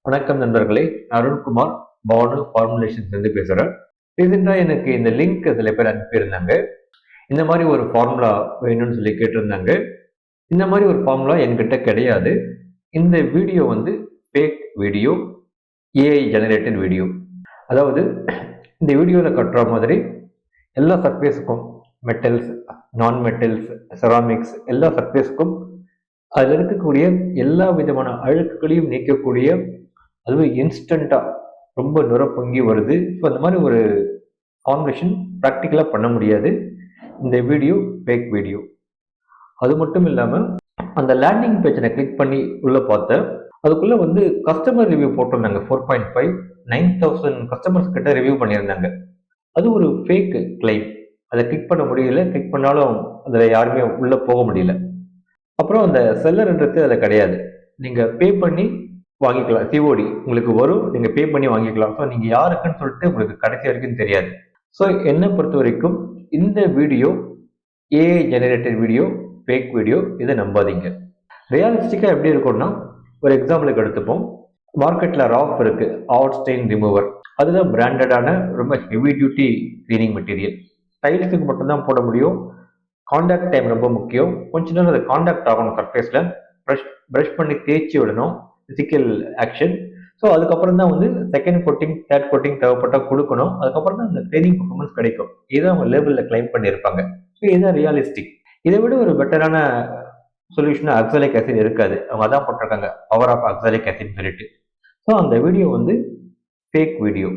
வணக்கம் நண்பர்களே. அருண்குமார் பானு ஃபார்முலேஷன்ஸ் இருந்து பேசுறேன். ரீசெண்டா எனக்கு இந்த லிங்க் சில பேர் அனுப்பியிருந்தாங்க. இந்த மாதிரி ஒரு ஃபார்முலா வேணும்னு சொல்லி கேட்டிருந்தாங்க. இந்த மாதிரி ஒரு ஃபார்முலா என்கிட்ட கிடையாது. இந்த வீடியோ வந்து fake video, AI generated video. அதாவது இந்த வீடியோவில் கட்டுற மாதிரி எல்லா சர்ஃபேஸுக்கும் மெட்டல்ஸ், நான் மெட்டல்ஸ், செராமிக்ஸ் எல்லா சர்ஃபேஸுக்கும் அதில் இருக்கக்கூடிய எல்லா விதமான அழுக்குகளையும் நீக்கக்கூடிய, அதுவும் இன்ஸ்டண்ட்டாக ரொம்ப நுர பொங்கி வருது. ஸோ அந்த மாதிரி ஒரு ஃபார்முலேஷன் ப்ராக்டிக்கலாக பண்ண முடியாது. இந்த வீடியோ ஃபேக் வீடியோ. அது மட்டும் இல்லாமல் அந்த லேண்டிங் பேஜை நான் கிளிக் பண்ணி உள்ளே பார்த்தேன். அதுக்குள்ளே வந்து கஸ்டமர் ரிவ்யூ போட்டிருந்தாங்க. 4.5 9,000 கஸ்டமர்ஸ் கிட்ட ரிவ்யூ பண்ணியிருந்தாங்க. அது ஒரு ஃபேக் கிளைம். அதை கிளிக் பண்ண முடியல. கிளிக் பண்ணாலும் அதில் யாருமே உள்ளே போக முடியல. அப்புறம் அந்த செல்லர்ன்றது அதில் கிடையாது. நீங்கள் பே பண்ணி வாங்கிக்கலாம். சிஓடி உங்களுக்கு வரும், நீங்கள் பே பண்ணி வாங்கிக்கலாம். ஸோ நீங்கள் யாருக்குன்னு சொல்லிட்டு உங்களுக்கு கடைசி வரைக்கும் தெரியாது. ஸோ என்னை பொறுத்த வரைக்கும் இந்த video AI generated video, fake video, இதை நம்பாதீங்க. ரியலிஸ்டிக்காக எப்படி இருக்கும்னா, ஒரு எக்ஸாம்பிளுக்கு எடுத்துப்போம். மார்க்கெட்டில் ராஃப் இருக்கு, ஆட் ஸ்டெயின் ரிமூவர். அதுதான் பிராண்டடான ரொம்ப ஹெவி டியூட்டி கிளீனிங் மெட்டீரியல். டைல்ஸுக்கு மட்டும்தான் போட முடியும். காண்டாக்ட் டைம் ரொம்ப முக்கியம். கொஞ்ச நேரம் அதை காண்டாக்ட் ஆகணும் சர்ஃபேஸில். ப்ரஷ் பண்ணி தேய்ச்சி விடணும், ஃபிசிக்கல் ஆக்ஷன். ஸோ அதுக்கப்புறம் தான் வந்து செகண்ட் கோட்டிங், தேர்ட் கோட்டிங் தேவைப்பட்டால் கொடுக்கணும். அதுக்கப்புறம் தான் அந்த ட்ரைனிங் பர்ஃபார்மன்ஸ் கிடைக்கும். இதை அவங்க லேபிளில் கிளைம் பண்ணியிருப்பாங்க. ஸோ இதுதான் ரியலிஸ்டிக். இதை விட ஒரு பெட்டரான சொல்யூஷனாக அக்சாலிக் ஆசிட் இருக்காது. அவங்க அதான் போட்டிருக்காங்க, பவர் ஆஃப் அக்சாலிக் ஆசிட்னு சொல்லிட்டு. ஸோ அந்த வீடியோ வந்து ஃபேக் வீடியோ.